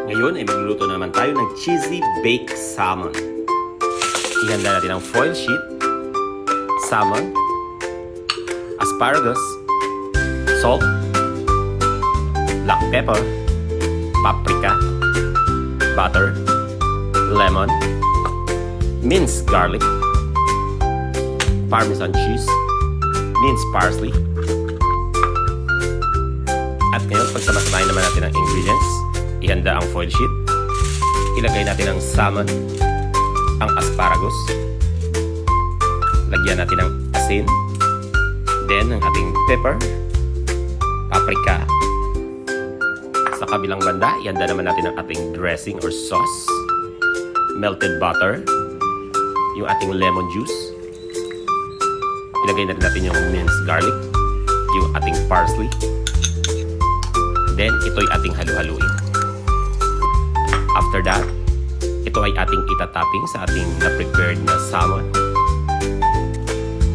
Ngayon ay magluluto na naman tayo ng cheesy baked salmon. Ihanda natin ang foil sheet, salmon, asparagus, salt, black pepper, paprika, butter, lemon, minced garlic, parmesan cheese, minced parsley. At ngayon, pagsama-samahin naman natin ang ingredients. Ihanda ang foil sheet. Ilagay natin ang salmon, ang asparagus. Lagyan natin ng asin. Then, ang ating pepper, paprika. Sa kabilang banda, ihanda naman natin ang ating dressing or sauce. Melted butter. Yung ating lemon juice. Ilagay na natin yung minced garlic. Yung ating parsley. Then, ito'y ating halu-haluin. After that, ito ay ating itatopping sa ating na-prepared na salmon.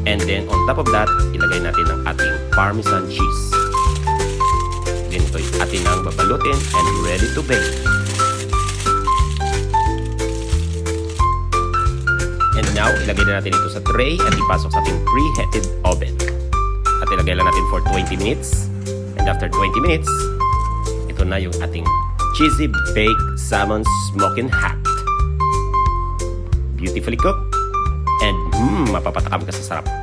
And then, on top of that, ilagay natin ang ating parmesan cheese. Then, ito'y atin ang babalutin and ready to bake. And now, ilagay na natin ito sa tray at ipasok sa ating preheated oven. At ilagay lang natin for 20 minutes. And after 20 minutes, ito na yung ating cheesy baked salmon smoking hot. Beautifully cooked and mapapatakam ka sa sarap.